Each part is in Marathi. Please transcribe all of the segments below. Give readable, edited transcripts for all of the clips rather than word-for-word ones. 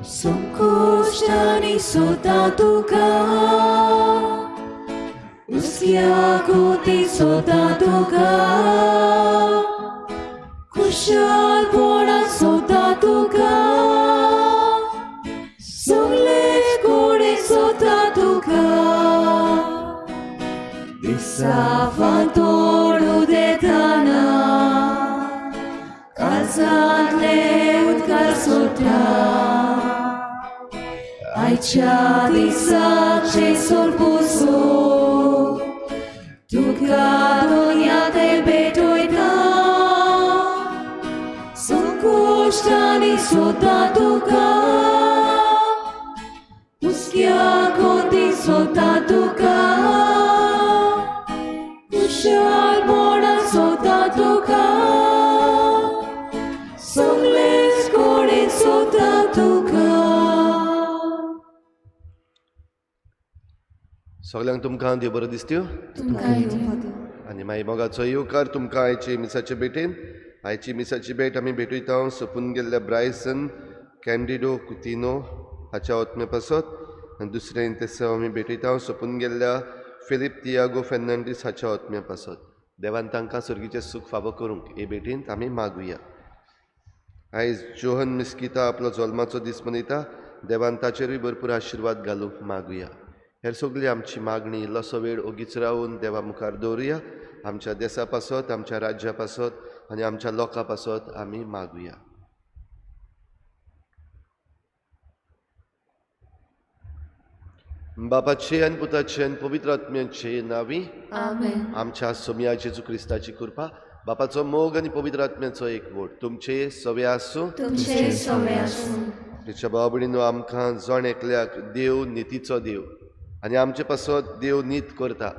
संकोष्टानी सोता तुका उसक्या कोती सोता तुका खुशालपणा सोता तुका सगळे कोडे सोता तुका दिसाफां तोडू देताना काळजांतले उद्गार सोडटा आयच्या दिसाचे सोरपुसो तुका दोनयाते भेटोयता संकोष्टानी सोता तुका उसक्या कोती सोता तुका खुशालपणा सोता तुका सगळेच कोडे सोता तुका. सगळ्यांक तुमकां देव बरो दिसत्यो आनी मागीर मोगाचो येवकार तुमकां आयचे मिसाचे भेटेन. आयची मिसाची भेट आमी भेटयता सोंपून गेल्ल्या ब्रायसन कॅन्डिडो कुतिनो हाच्या ओतमे पासत आनी दुसरें तेसो आमी भेटयता सोंपून गेल्ल्या फिलिप तियागो फेर्नांडीस हाच्या ओतम्या पासत. देवान तांकां सर्गीचें सूख फावो करूंक हे भेटेंत आमी मागुया. आयज जोहन मिस्किता आपलो जल्माचो दीस मनयता. देवान ताचेरूय भरपूर आशिर्वाद घालूंक मागुया. हेर सगळी आमची मागणी इल्लोसो वेळ ओगीच रावन देवा मुखार दवरुया. आमच्या देशा पासत आमच्या राज्या पासत आनी आमच्या लोकां पासत आमी मागुया. बापाचे आनी पुताचे आनी पवित्र आत्म्याचे नांवी आमच्या सोम्या जेजू क्रिस्ताची कृपा बापाचो मोग आनी पवित्र आत्म्याचो एकवट तुमचे सवे आसूं. तिच्या भाव भयणीनो आमकां जण एकल्याक देव नितीचो देव आनी आमचे पासत देव नीत करता.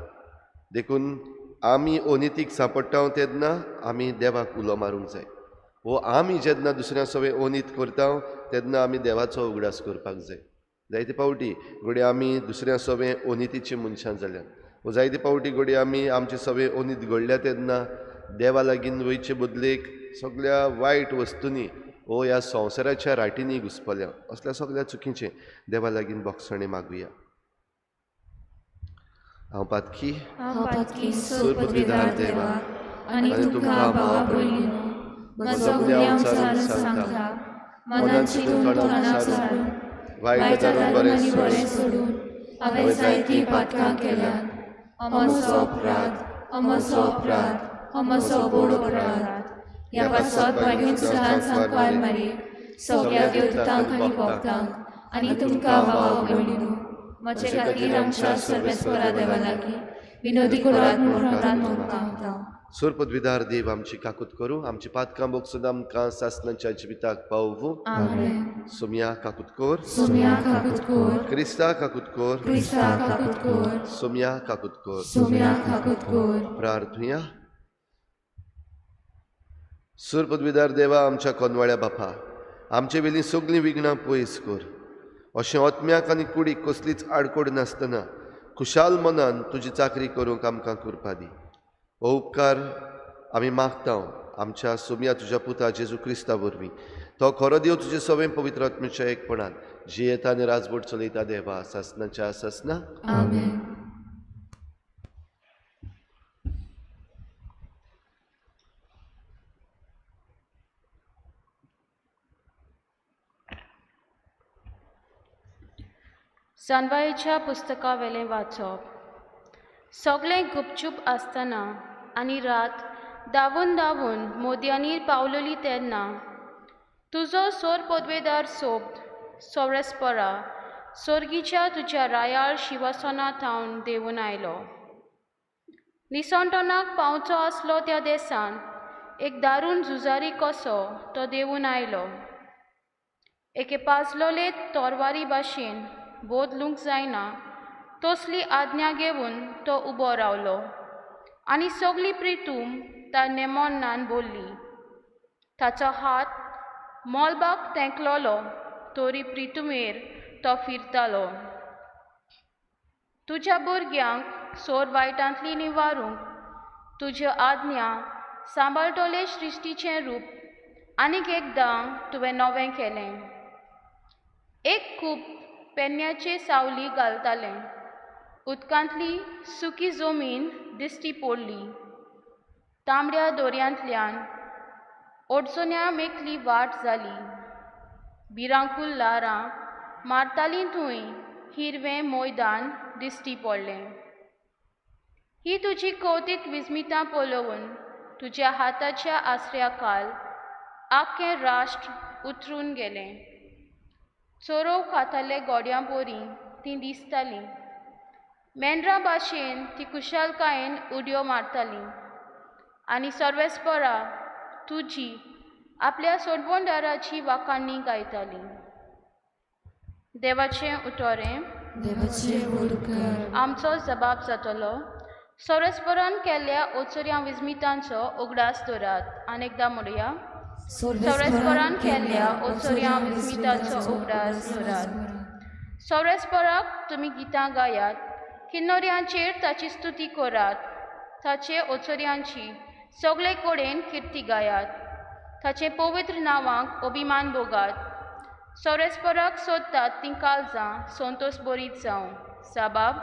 देखून आमी अनितीक सांपडटा तेन्ना आमी देवाक उलो मारूंक जाय. वो आमी जेन्ना दुसऱ्या सवे अनीत करता तेन्ना आमी देवाचो उगडास करपाक जाय. जायते पावटी घडये आमी दुसऱ्या सवे अनितीचे मनशां जाल्यात. वो जायते पावटी घडये आमी आमचे सवे अनीत घडल्या तेन्ना देवा लागीं वयचे बदलेक सगळ्या वायट वस्तूंनी वो ह्या संवसाराच्या राटींनी घुसपल्या. असल्या सगळ्या चुकीचें देवा लागीं बोगसणे मागुया. हांव पातकी सुरपदवीदार देवा आनी तुमकां भावा भयणीनो म्हजो गुन्यांव चालून सांगता मनान चिंतून तोंडान सारून वायट धरून बरें सोडून हांवें जायतीं पातकां केल्यात. अमोचो अपराध अमोचो बोड अपराध ह्या पासत भयणीन सुद्दां सांगपार मारी सगळ्या देवतांक आनी भक्तांक आनी तुमकां भावा भयणीनो म्हजे खातीर आमच्या सर्वेस्परा देवा लागीं विनोदी कुरात म्हणून मागता. सुरपदवीदार देव आमची काकूत करूं. आमची पातकां बोगसून आमकां सासणाच्या जिविताक पावूं. सोम्या काकूत कोर. क्रिस्ता काकूत कोर. सोम्या काकूत कोर. प्रार्थुया. सुरपदवीदार देवा आमच्या कोनवाळ्या बापा आमचे वेली सगळीं विघ्नां पयस कर. अशें ओतम्याक आनी कुडीक कसलीच आडकोड नासतना खुशाल मनान तुजी चाकरी करूंक आमकां कृपा दी. हो उपकार आमी मागता आमच्या सोम्या तुज्या पुता जेजू क्रिस्ता वरवीं. तो खरो देव तुजे सवें पवित्र आत्म्याच्या एकपणान जियेता आनी राजवट चलयता देवा सासणाच्या सासना. जानवायेच्या पुस्तका वेलें वाचप. सगळें गुपचूप आसतना आनी रात धांवून मोदयांनी पावलेली तेन्ना तुजो सोर पदवेदार सोब सोरेस्परा सोर्गीच्या तुज्या रायाळ शिवासनांत थावन देंवून आयलो. निसंतनाक पावचो आसलो त्या देसान एक दारूण झुजारी कसो तो देंवून आयलो. एके पाजलोले तोरवारी भाशेन बोदलूंक जायना तसली आज्ञा घेवन तो उबो रावलो आनी सगळी प्रितूम तार नेमोन्नान बोल्ली. ताचो हात मोलबाग तेंकलोलो तोरी प्रितुमेर तो फिरतालो. तुज्या भुरग्यांक सोर वायटांतली निवारूंक तुज्यो आज्ञा सांबाळटले सृश्टीचें रूप आनीक एकदां तुवें नवें केलें. एक खूब पेन्याचे सावली घालताले. उदकांतली सुकी जमीन दिश्टी पडली. तांबड्या दोरयांतल्यान ओडचोन्या मेकली वाट जाली. भिरांकूल ल्हारां मारतालीं थंय हिरवें मैदान दिश्टी पडलें. ही तुजी कौतीक विस्मितां पळोवन तुज्या हाताच्या आसऱ्या खाल आख्खें राष्ट्र उतरून गेलें. चोरव खाताले गोड्यां पोरी तीं दिसतालीं. मेंढरा भाशेन ती कुशालकायेन उडयो मारतालीं आनी सर्वेस्परा तुजी आपल्या सोडवणदाराची वाखाणणी गायतालीं. देवाचें उतोरें आमचो जबाब जातलो. सर्वेस्परान केल्ल्या ओचऱ्या विस्मितांचो उगडास दवरात. अनेकदां म्हणुया. सर्वेस्परान केल्ल्या ओचऱ्या विस्मितांचो उगडास दवरात. सर्वेस्पराक तुमी गितां गायात. किन्नोऱ्यांचेर ताची स्तुती करात. ताचे ओचऱ्यांची सगळे कडेन किर्ती गायात. ताचे पवित्र नांवाक अभिमान भोगात. सर्वेस्पराक सोदतात तीं काळजां संतोश बरीत जावं. साबाब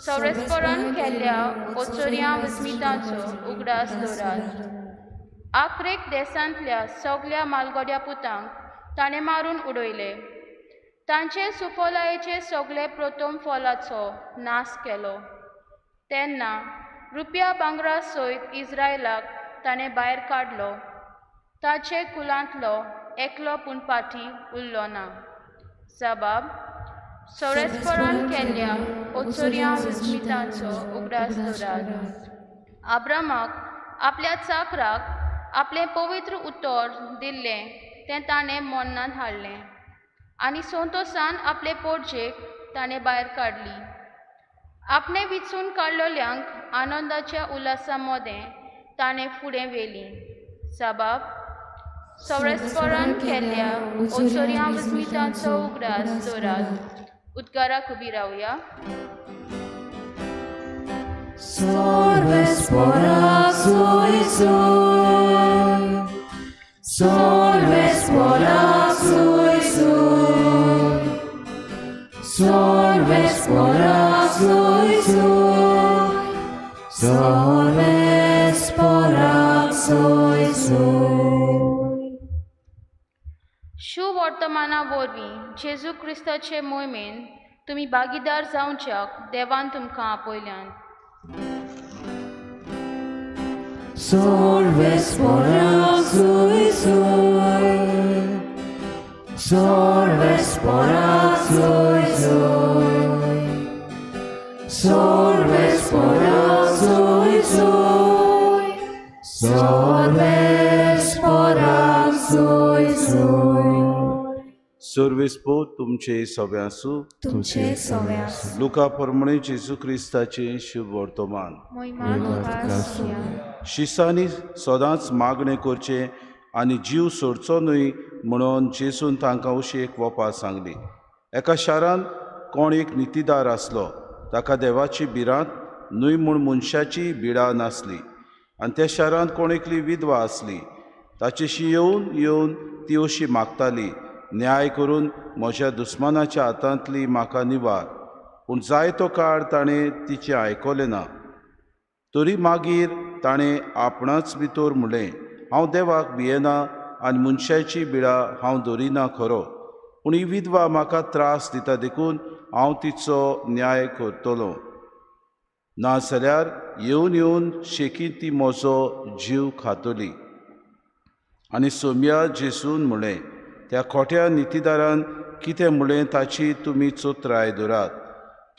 सर्वेस्परान केल्ल्या ओचऱ्या विस्मितांचो उगडास दवरात. आख्रेक देसांतल्या सगळ्या मालगड्या पुतांक ताणें मारून उडयले. तांचे सुफलायेचे सगळे प्रथम फलाचो नाश केलो. तेन्ना रुपया भांगरा सयत इस्रायलाक ताणें भायर काडलो. ताचे कुलांतलो एकलो पूण पाटी उरलो ना. साबाब सर्वेस्परान केल्ल्या ओचऱ्या विस्मितांचो उगडास दवरात. अब्रामाक आपल्या चाकराक आपलें पवित्र उतर दिल्लें तें ताणें मन्नांत हाडलें आनी संतोशान आपले पोरजेक ताणें भायर काडली. आपणें विचून काडलोल्यांक आनंदाच्या उल्हासा मोदें ताणें फुडें व्हेली. साबाब सर्वेस्परान केल्ल्या ओचऱ्या विस्मितांचो उगडास दवरात. उद्गाराक उबी रावया. सर्वेस्पराक सोय सोय, सर्वेस्पराक सोय सोय, सर्वेस्पराक सोय सोय, सर्वेस्पराक सोय सोय. शुभ वर्तमाना वरवीं जेजू क्रिस्ताचे मोहिमेन तुमी भागीदार जावच्याक देवान तुमकां आपयल्यात. सर्वेस्पराक सोय सोय, सर्वेस्पराक सोय सोय, सर्वेस्पराक सोय सोय, सर्वेस्पराक सोय सोय. सर्वेस्पो तुमचे सव्यासू तुमचे सव्यास लुका प्रमाणे जेजू क्रिस्ताचे शुभ वर्तमान. शिसांनी सदांच मागणें करचें आनी जीव सोडचो न्हय म्हणून जेजून तांकां उशेक वपाक सांगली. एका शारांत कोण एक नितीदार आसलो. ताका देवाची भिरांत न्हय म्हूण मनशाची बिडा नासली. आनी त्या शारांत कोण एकली विधवा आसली. ताचेशी येवन येवन ती अशी मागताली, न्याय करून म्हज्या दुस्मानाच्या हातांतली म्हाका निवार. पूण जायतो काळ ताणें तिचें आयकलें ना. तरी मागीर ताणें आपणाच भितर म्हणलें, हांव देवाक भियेना आनी मनशाची बिडा हांव धरिना खरो. पूण ही विधवा म्हाका त्रास दिता देखून हांव तिचो न्याय करतलों. नाजाल्यार येवन येवन शेकीत ती म्हजो जीव खातली. आनी सोम्या जेजून म्हणलें, त्या खोट्या नितीदारान कितें म्हणलें ताची तुमी चोत्राय धरात.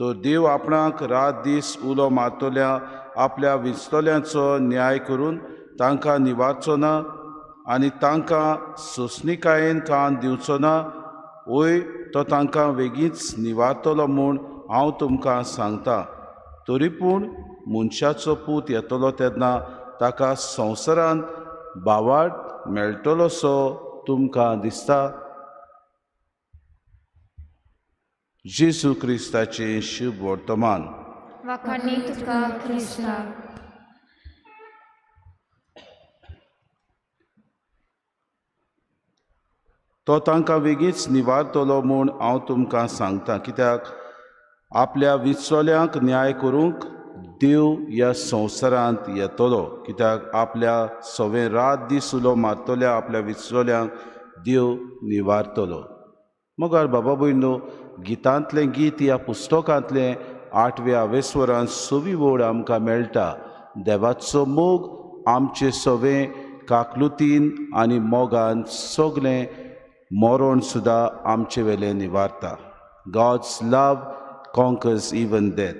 तो देव आपणाक रात दीस उलो मारतल्या आपल्या विंचतोल्यांचो न्याय करून तांकां निवारचो ना आनी तांकां सोंसणीकायेन कान दिवचो ना. वय तो तांकां बेगीच निवारतलो म्हूण हांव तुमकां सांगतां. तरी पूण मनशाचो पूत येतलो तेन्ना ताका संवसारांत बावाड मेळटलो सो तुमकां दिसता. जेजू क्रिस्ताचें शुभ वर्तमान. वाखाणी तुका क्रिस्ता. तो तांकां बेगीच निवारतलो म्हूण हांव तुमकां सांगतां, कित्याक आपल्या विचोल्यांक न्याय करूंक देव ह्या संवसारांत येतलो, कित्याक आपल्या सवें रात दीस उलो मारतल्या आपल्या विचोल्यांक देव निवारतलो. मोगार बाबा भयणो, गितांतलें गीत ह्या पुस्तकांतलें 8व्या आवेस्वरांत 6वी ओळ आमकां मेळटा. देवाचो मोग आमचे सवें काकलुतीन आनी मोगान सगलें मरण सुद्दां आमचे वेलें निवारता. गॉड्स लव कॉन्कर्स इवन डेथ.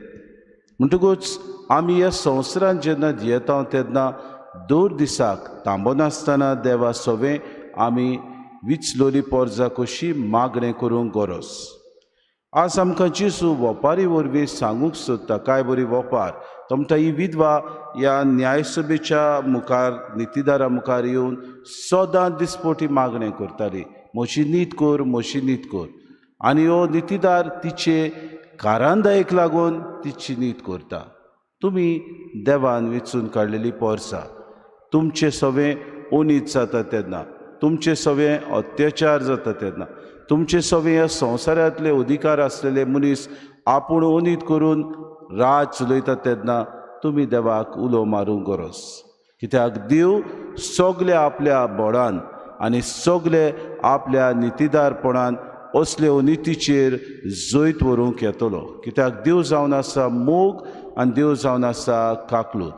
म्हणटकूच आमी ह्या संवसारांत जेन्ना जियेता तेन्ना दर दिसाक थांबनासतना देवा सवें आमी विचलोली पोरजां कशी मागणें करूंक गरज. आज आमकां जेजू वोपारी वरवीं सांगूंक सोदता कांय बरी वोपार. तो म्हणटा ही विधवा ह्या न्यायसभेच्या मुखार नितीदारा मुखार येवन सदां दिसपोटी मागणें करताली, म्हजी नीत कर, म्हजी नीत कर. आनी हो नितीदार तिचे कारांदायेक लागून तिची नीत करता. तुमी देवान वेंचून काडलेली पोरसां. तुमचें सवें ओनीत जाता तेन्ना, तुमचे सवें अत्याचार जाता तेन्ना, तुमचे सवें ह्या संवसारांतले अधिकार आसलेले मनीस आपूण ओनीत करून राज चलयता तेन्ना तुमी देवाक उलो मारूंक गरज. कित्याक देव सगले आपल्या बोडान आनी सगले आपल्या नितीदारपणान असले अनितीचेर जैत व्हरूंक येतलो. कित्याक देव जावन आसा मोग आनी देव जावन आसा काकलूत.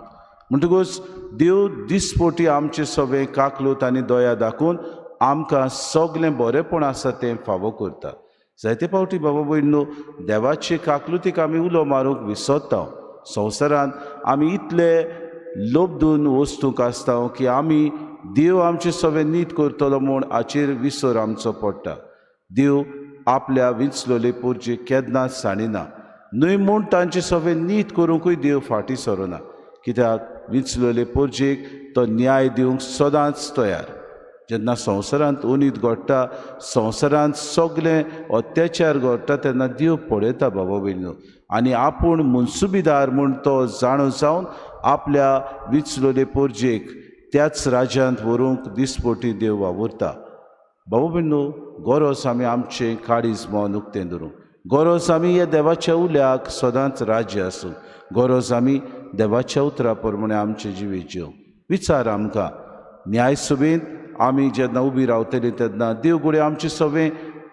म्हणटकूच देव दिसपोटी आमचे सवें काकलूत आनी दया दाखोवन आमकां सगलें बरेंपण आसा तें फावो करता. जायते फावटी बाबा भयणो, देवाचे काकलुतीक आमी उलो मारूंक विसरता. संवसारांत आमी इतले लोबदून वस्तूंक आसता की आमी देव आमचे सवें नीत करतलो म्हूण हाचेर विसर आमचो पडटा. देव आपल्या विंचलोले पोरजे केन्नाच साणिना. न्हय म्हूण तांचे सवें नीत करूंकूय देव फाटीं सरोना. कित्याक विंचलोले पोरजेक तो न्याय दिवंक सदांच तयार. जेन्ना संवसारांत ओनीत घडटा, संवसारांत सगलें अत्याचार घडटा तेन्ना देव पळयता बाबा भयणो. आनी आपूण मुनसुबीदार म्हूण तो जाणो जावन आपल्या विंचलोले पोरजेक त्याच राज्यांत व्हरूंक दिसपोटी देव वावुरता. बाबा भयणो, गरज आमी आमचें काळीज मोन उक्तें धरूंक. गरज आमी ह्या देवाच्या उल्याक सदांच राज्य आसूं. गरज आमी देवाच्या उतरा प्रमाणे आमचें जिवीत जिवंक. विचार आमकां, न्यायसभेंत आमी जेन्ना उबी रावतलीं तेन्ना देव घडये आमचें सवें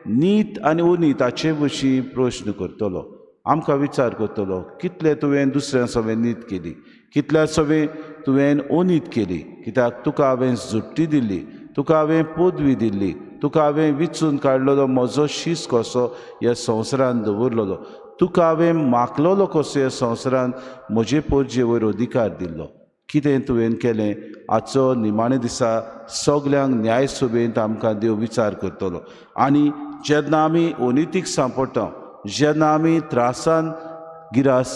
नीत आनी अनीत हाचे विशीं प्रश्न करतलो. आमकां विचार करतलो, कितले तुवें दुसऱ्या सवें नीत केली, कितल्या सवें तुवें अनीत केली. कित्याक तुका हांवें जुट्टी दिल्ली, तुका हांवें पदवी दिल्ली, तुका हांवें विचून काडलेलो म्हजो शीस कसो ह्या संवसारांत दवरलेलो, तुका हांवें मागलोलो कसो ह्या संवसारांत म्हजे पोरजे वयर अधिकार दिल्लो. कितें तुवें केलें हाचो निमाणे दिसा सगल्यांक न्यायसभेंत आमकां देव विचार करतलो. आनी जेन्ना आमी अनितीक सांपडटा, जेन्ना आमी त्रासान गिरास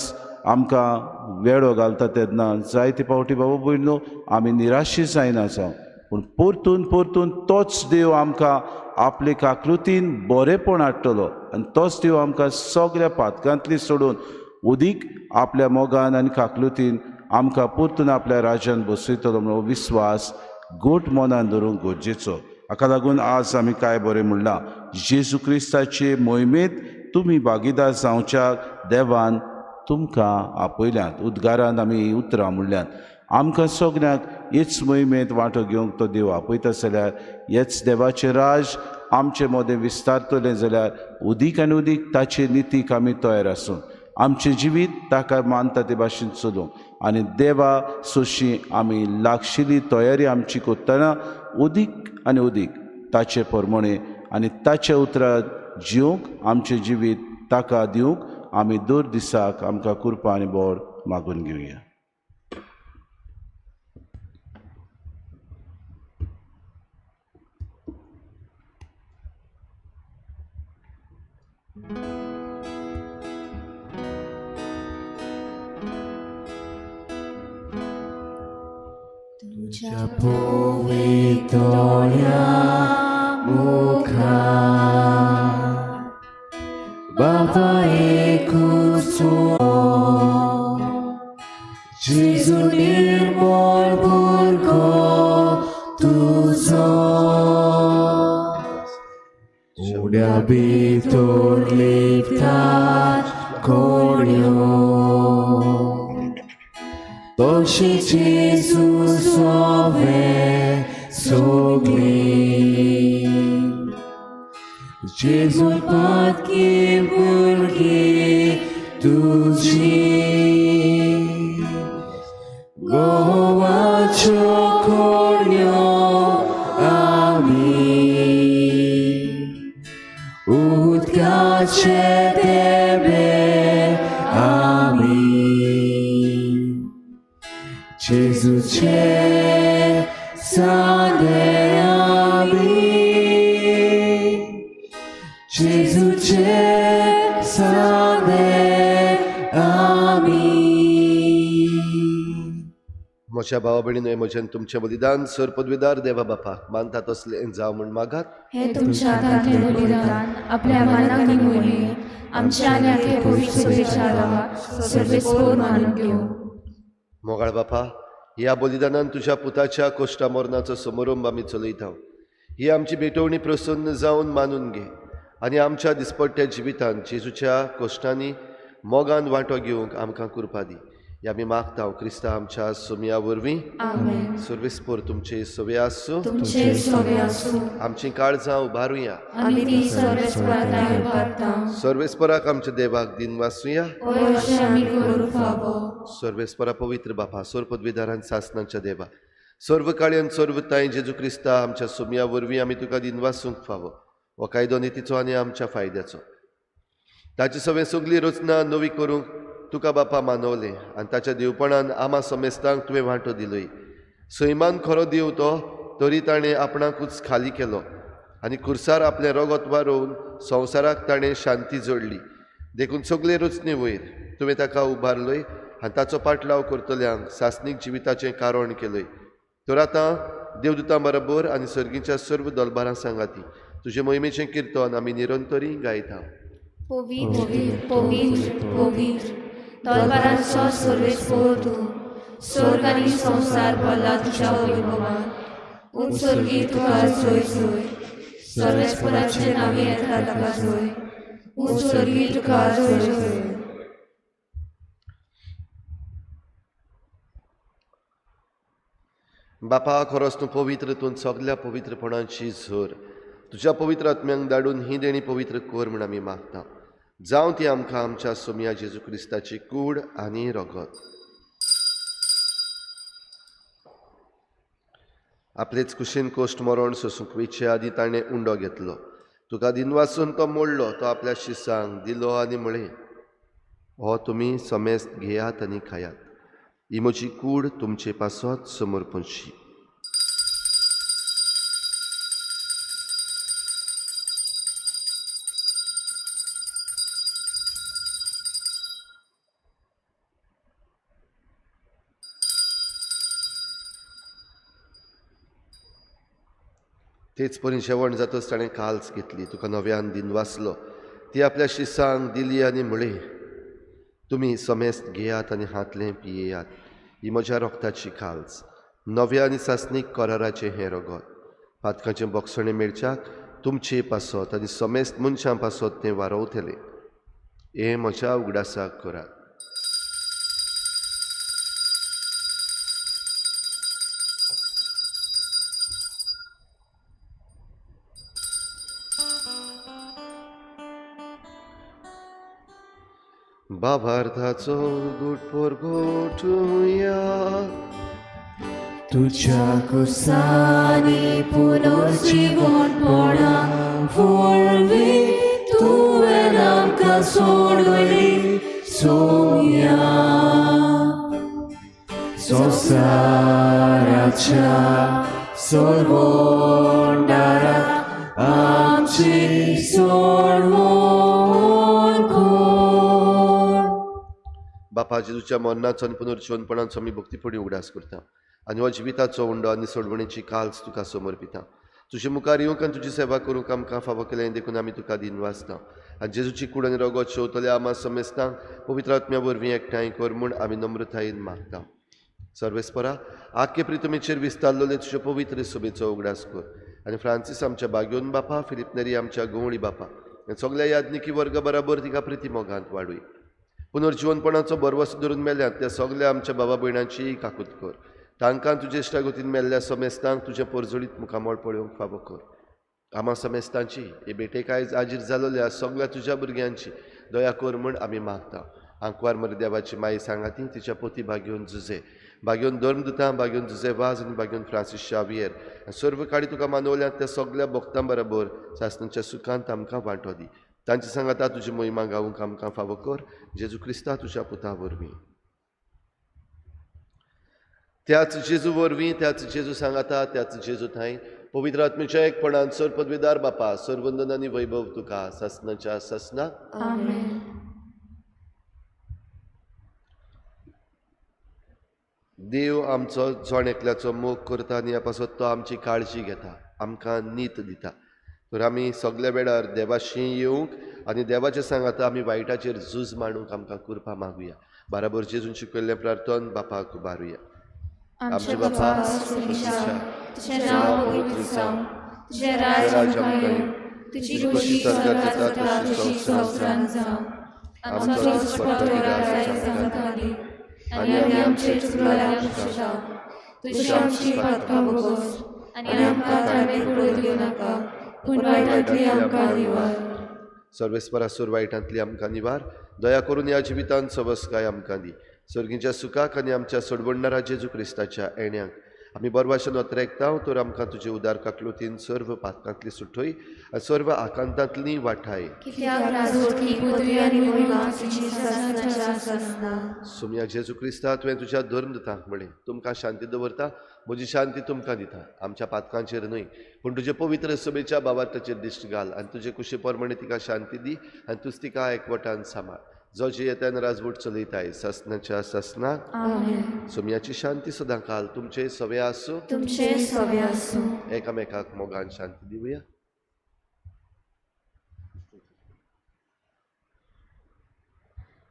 आमकां वेळो घालता तेन्ना जायते फावटी बाबा भयणो आमी निराशी जायना जावं. पूण परतून परतून तोच देव आमकां आपले काकलुतीन बरेंपण हाडटलो आनी तोच देव आमकां सगळ्या पातकांतली सोडून उदीक आपल्या मोगान आनी काकलुतीन आमकां परतून आपल्या राज्यांत बसयतलो म्हणून विस्वास गोट मनान धरूंक गरजेचो. हाका लागून आज आमी काय बरें म्हणलां, जेजू क्रिस्ताचे मोहिमेंत तुमी भागीदार जावच्या देवान तुमकां आपयल्यात. उद्गारांत आमी ही उतरां म्हणल्यात. आमकां सगल्यांक हेच मोहिमेंत वांटो घेवंक तो देव आपयता जाल्यार हेच देवाचें राज आमचे मदें विस्तारतलें जाल्यार उदीक आनी उदीक ताचे नितीक आमी तयार आसूं. आमचें जिवीत ताका मानता ते भाशेन चलूंक आनी देवा सोशी आमी लागशिल्ली तयारी आमची करतना उदीक आनी उदीक ताचे प्रमाणे आनी ताच्या उतरां जिवंक आमचें जिवीत ताका दिवंक आमी दर दिसाक आमकां कृपा आनी बोड मागून घेवया. तुझ्या पवित्रया मुखार बाबा एकूचो जेजू निर्मळ भुरगो तुजो le भितर लिफ्तात कोणयो तशें जेजू सोवे सोगली जेजू पातकी भुरगीं तुजी गोवाच्यो कोणयो आमी उदकाचे देबे आमी जेजूचे सांदे आमी जेजूचे सांदे आमी म्हज्या भावा भयणीनो, म्हज्यान तुमचें बलिदान सर पदवीदार देवा बापाक मानता तसलें जावं म्हूण मागात. हे तुमच्या हातांतलें बलिदान आपल्या मनाक निवडले आमच्या आनी आख्या पवित्र गांवाक सर्वेस्पर मानून घेवं. मोगाळ बापा, ह्या बलिदानान तुज्या पुताच्या कोश्टा मरणाचो समारंभ आमी चलयता. ही आमची भेटवणी प्रसन्न जावन मानून घे आनी आमच्या दिसपट्ट्या जिवितांत जेजूच्या कोश्टांनी मोगान वांटो घेवंक आमकां कृपा दी. ह्या आमी मागता क्रिस्ता आमच्या सोमया वरवीं. आमेन. सर्वेस्पर तुमचे सवे आसूं. तुमचे सवे आसूं. आमची काळजां उबारुया. आमी ती सर्वेस्परांत उबारता. सर्वेस्पराक आमच्या देवाक दिन वाचुया. होय, अशें आमी करूंक फावो. सर्वेस्परा पवित्र बापा, सर पदवीदारान सासणांच्या देवा, सर्व काळ्यान सर्व ताई जेजू क्रिस्ता आमच्या सोमया वरवीं आमी तुका दिन वाचूंक फावो. हो कायदो नितीचो आनी आमच्या फायद्याचो. ताची सगळे सगळी रचना नवी करूंक तुका बापा मानवलें आनी ताच्या देवपणान आमा समेस्तांक तुवें वांटो दिलोय. सैमान खरो देव तो, तरी ताणें आपणाकूच खाली केलो आनी खुर्सार आपलें रगत वारोवन संवसाराक ताणें शांती जोडली. देखून सगळे रचने वयर तुवें ताका उबारलोय आनी ताचो पाटलाव करतल्यांक सासनीक जिविताचें कारण केलय. तर आतां देवदूतां बरोबर आनी सर्गीच्या सर्व दलबारां सांगाती तुजे मोहिमेचें किर्तन आमी निरंतरी गायता. पवित्र पवित्र पवित्र दरबारांचो सर्वेस्पर तूं, स्वर्ग आनी संवसार भरला तुज्या वैभवान. उत्सर्गी तुका जोय जोय, सर्वेस्पराचे नांवे येता ताका जोय. उत्सर्गी तुका जोय जोय. बापा, खरोच तूं पवित्र, तूं सगल्या पवित्रपणाची झर तुज्या पवित्र आत्म्यांक धाडून ही देणी पवित्र कर म्हूण आमी मागता. जावं ती आमकां आमच्या सोमया जेजू क्रिस्ताची कूड आनी रगत. आपलेच कुशीन कोश्ट मरण सोसूंक वेचे आदी ताणें उंडो घेतलो. तुका दिन वाचून तो मोडलो. तो आपल्या शिसांक दिलो आनी म्हळें, हो तुमी समेस्त घेयात आनी खायात. ही म्हजी कूड तुमचे पासत समर्पणशी. तेच परी जेवण जातच ताणें काल्स घेतली. तुका नव्यान दिन वाचलो. ती आपल्या शिसांक दिली आनी म्हळें, तुमी समेस्त घेयात आनी हातलें पियेयात. ही म्हज्या रोगताची काल्स, नव्या आनी सासनीक कराराचें हें रगत. पातकाचें बोगसणें मेळच्याक तुमचे पासत आनी समेस्त मनशां पासत तें वारवतलें. हें म्हज्या उगडासाक करात. बाबार्थाचो घोटपोर घोटुया. तुझ्या कुसानी पुनर्जीवनपणाक वळवी तुवें आमकां सोडली सोमया. संवसाराच्या सोडवणारा आमची सोडवण कर. बापा, जेजूच्या मरणाचो आनी पुनर्जीवनपणाचो आमी भक्तीपणी उगडास करता आनी हो जिविताचो उंडो आनी सोडवणेची काल्स तुका समर्पिता. तुजे मुखार येवंक आनी तुजी सेवा करूंक आमकां फावो केलें देखून आमी तुका दिन वाचता. आनी जेजूची कूड आनी रगत शेवतले आमा समेस्तांक पवित्र आत्म्या वरवीं एकठांय कर म्हूण आमी नम्रतायेन मागता. सर्वेस्परा, आख्खे प्रितमेचेर विस्तारलोले तुजे पवित्र सभेचो उगडास कर आनी फ्रांसीस आमच्या बागयोन बापा, फिलिप नेरी आमच्या गवळी बापा, हे सगळ्या याज्ञिकी वर्ग बराबर तिका प्रिती मोगांत वाडूय. पुनर्जीवनपणाचो बरवस धरून मेल्यात त्या सगळ्या आमच्या बाबा भयणांची काकूत कर. तांकां तुजे इश्टागतीन मेल्ल्या समेस्तांक तुजे परजोडीत मुखामोळ पळोवंक फावो कर. आम्हा समेस्तांची हे बेटेक आयज आजीर जालोल्या सगळ्या तुज्या भुरग्यांची दया कर म्हूण आमी मागता. आंकवार मरे देवाची माई सांगाती तिच्या पोती बागयोन जुजे, बागयोन धर्मदुतां, बागयोन जुजे वाज आनी बागयोन फ्रांसीस शावियर सर्व काडी तुका मानवल्यांत त्या सगळ्या भक्तां बरोबर सासणाच्या सुखांत आमकां वांटो दी. तांची सांगाता तुजी मोहिमा गावूंक आमकां फावो कर. जेजू क्रिस्ता तुज्या पुता वरवीं. त्याच जेजू वरवीं, त्याच जेजू सांगाता, त्याच जेजू थंय पवित्र आत्मेच्या एकपणान सर पदवीदार बापा, सरवंदन आनी वैभव तुका सासणाच्या सासणाक. आमेन. देव आमचो जण एकल्याचो मोग करता आनी ह्या पासत तो आमची काळजी घेता, आमकां नीत दिता. तर आमी सगळ्या वेळार देवाशी येवंक आनी देवाचे सांगाता आमी वायटाचेर झूज मांडूंक आमकां कृपा मागुया. बराबर जेजून शिकयल्लें प्रार्थन बापाक उबारुया. आमचे बापा तुझें नांव पवित्र जावं, तुजें राज आमकां येवं, तुजी खुशी स्वर्गांत जाता तशी संवसारांत जावं. आमचो दिसपट्टो आयज आमकां दी आनी आमी आमचे चुकल्यांक क्षमा. तुजी आमची पातकां भोगोस आनी आमकां ताळमेक पडूं दिवं नाका, पूण वायटांतली आमकां निवार. सर्वेस्परासूर वायटांतली आमकां निवार. दया करून ह्या जिवितांत सवस्काय आमकां दी. सर्गीच्या सुखाक आनी आमच्या सोडवडणारा जेजू क्रिस्ताच्या येण्याक आमी बरे भाशेन वतरेकता. तर आमकां तुजे उदार काकलुतीन सर्व पातकांतली सुटोय आनी सर्व आकांतांतली वाठाय. कित्याक राजवटी पदवी आनी महिमा तुजी सदांच्या आसना. सुम्या जेजू क्रिस्ता तुवें तुज्या धर्मदुतांक म्हळें तुमकां शांती दवरता, म्हजी शांती तुमकां दिता. आमच्या पातकांचेर न्हय पूण तुजे पवित्र सभेच्या भावार्थाचेर दिश्ट घाल आनी तुजे कुशी प्रमाणे तिका शांती दी आनी तुज तिका एकवटान सांबाळ. जो जे येत्यान राजवट चलयताय सासणाच्या सासणाक. आमेन. सुम्याची शांती सदां काल तुमचे सवे आसूं, तुमचे सवे आसूं. एकामेकाक मोगान शांती दिवया.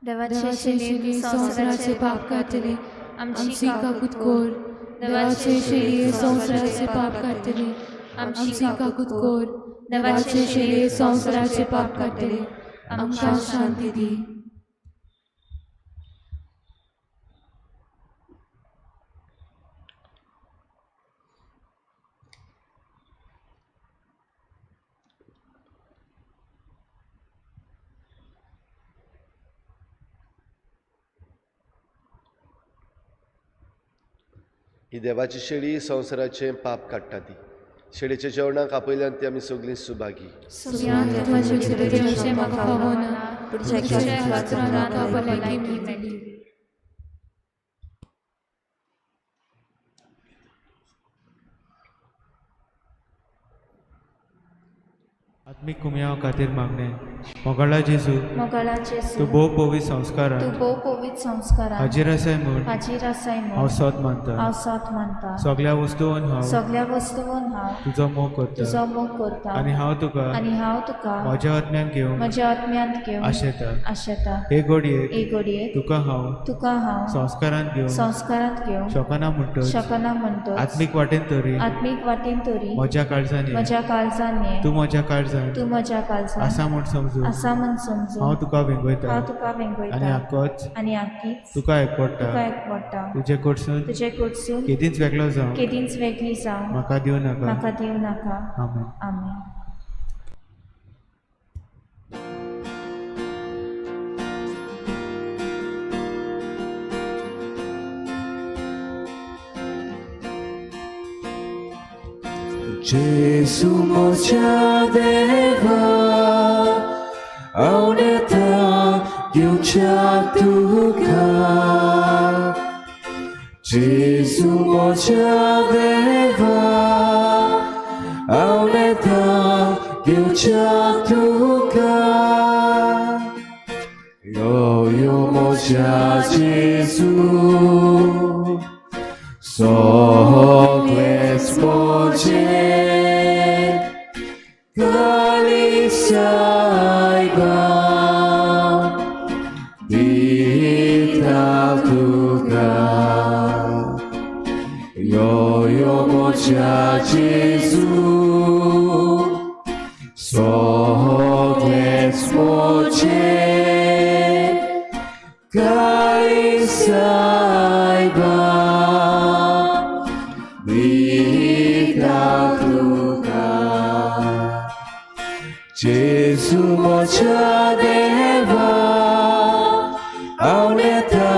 देवाचे शेळी संवसाराचे पाप काढतली आमची काकूत कोर. देवाचे शेळी संवसाराचे पाप काढतली आमची काकूत कोर. देवाचे शेळी संवसाराचे पाप काढतली आमकां शांती दी. ही देवाची शेळी संवसाराचें पाप काडटा ती. शेळीच्या जेवणाक आपयल्यान ती आमी सगळीं सुभागी. सुम्यान देवाचे कितें म्हाका फावना, पूण जेच्या खातीर म्हाका भलायकी मेळटली. आत्मिक कुमया खातीर मागणें. मोगाळा जेजू, मोगाळा जेजू, तूं भोव पवित्र संस्कारान तूं भोव पवित्र संस्कारान हाजीर आसाय म्हूण हाजीर आसाय हांव म्हूण सोत मानता. हांव साथ मानता. सगळ्या वस्तूंन हांव सगळ्या वस्तूंन हांव तुजो मोग करता तुजो मोग करता आनी हांव तुका आनी हांव तुका म्हज्या आत्म्यान घेवन म्हज्या आत्म्यांत घेवन आशेता. आशेता. हे घडयेक हे घडयेक तुका हांव संस्कारान घेवन संस्कारांत घेवन शोकना म्हणटच शकना म्हणटच आत्मीक वाटेन तरी आत्मीक वाटेन तरी म्हज्या काळजान ये. म्हज्या काळजान ये. तूं म्हज्या काळजान तूं म्हज्या काळजान आसा म्हूण समजून आसा म्हूण समजून हांव तुका वेंगयता हांव तुका आनी वेंगयता आक्कोच आनी आख्खीच तुका एकपडटा. तुका एकवटा. तुजे कडसून तुजे कडसून केदींच वेगळो जावं केदींच वेगळी जावं म्हाका दिवं नाका. म्हाका दिवं नाका. आमेन. आमेन. Gesù mocia deva auneta giucia tuka. Gesù mocia deva auneta giucia tuka. Yo mocia Gesù Sogles moce Galisaiba Vita tuga Io mocia Gesù, Sotex moce, Kai saiba, Vida tuka, Gesù mocia deva, Auneta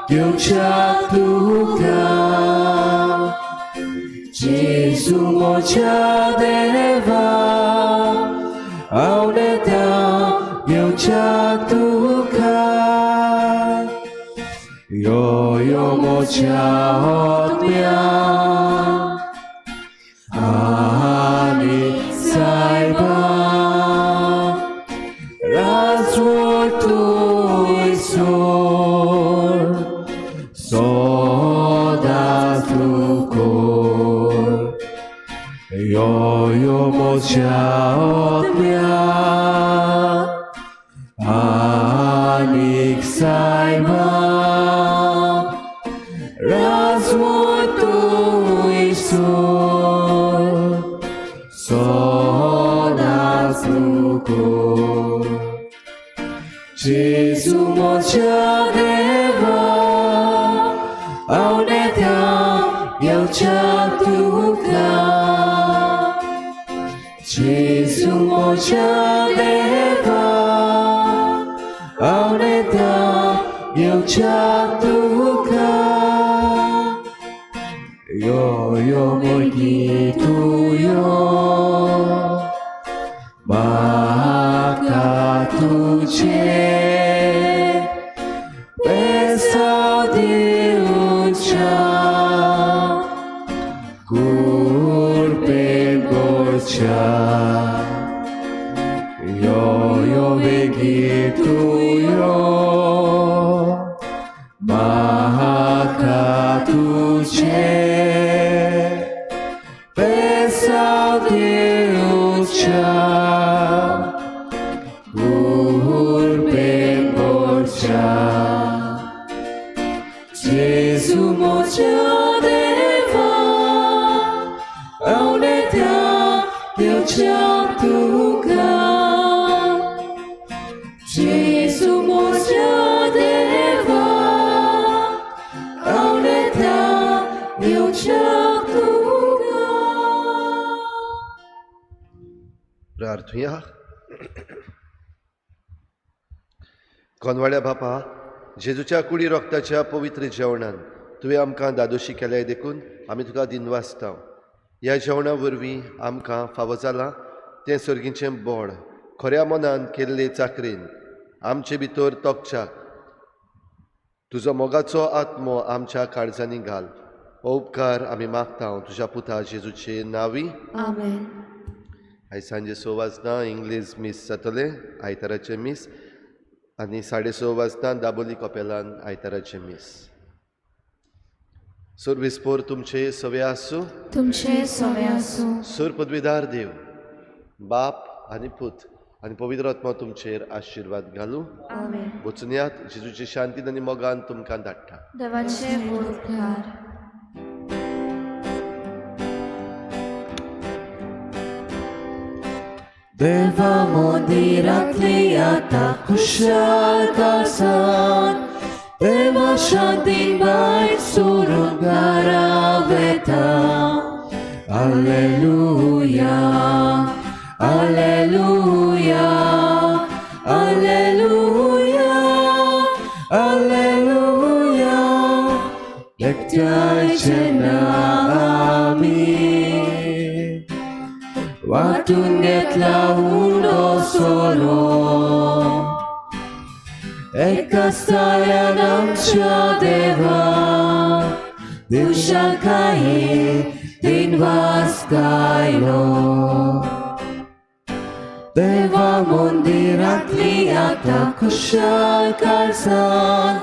Gyocha tuka, Gesù mocia deva, Auneta Gyocha tuka, Yo mocia otmia, Ani saiba, Razvoj tvoj sol, soda tukor. Yo mocia otmia, Anik saiba, Razvoj tvoj sol, soda tukor. Gesù mocia deva, Auneta Gyocha tuka, Gesù mocia deva, Auneta Gyocha tuka, Yo mogi tuyo, Maka tuce, Pesa diucha, Kurpen borcha, Yo vegi tuyo, Maka tuce, Pesa diucha, Kurpen borcha, Gesù mocia deva, Auneta Gyocha tuka, Gesù mocia deva, Auneta Gyocha tuka. प्रार्थूया. कोनवाड्या बापा, जेजूच्या कुडी रोगताच्या पवित्र जेवणान तुवें आमकां दादोशी केल्याय देखून आमी तुका दिनवासता. ह्या जेवणा वरवीं आमकां फावो जाला तें सर्गीचें बोड खऱ्या मनान केल्ले चाकरेन आमचे भितर तोगच्याक तुजो मोगाचो आत्मो आमच्या काळजांनी घाल. हो उपकार आमी मागता तुज्या पुता जेजूचे नांवी. Amen. आयज सांजे 6 वाजता इंग्लीश मीस जातले, आयताराचे मीस, आनी 6:30 वाजता दाबोली कपेलान आयताराचे मीस. सूर विस्पोर तुमचे सवे आसूं. तुमचे सवे आसूं. सूर पदवीदार देव, बाप आनी पूत आनी पवित्र आत्मा तुमचेर आशिर्वाद घालूं. Amen. वचून जेजूचे शांतीन आनी मोगान तुमकां धाडटा. देवाचे गोड उपकार. Deva mondiratli आता खुशाल कासान, Deva shantin bai surungara veta. Alleluia, Alleluia, Alleluia, Alleluia. Lekjai cenami. Watungetla uno solo, Ekastaya namcha deva, Dushakai dinvaskailo. Deva mondiratli आता kushal kalsan,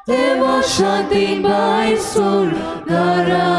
Deva shantin bai sur gara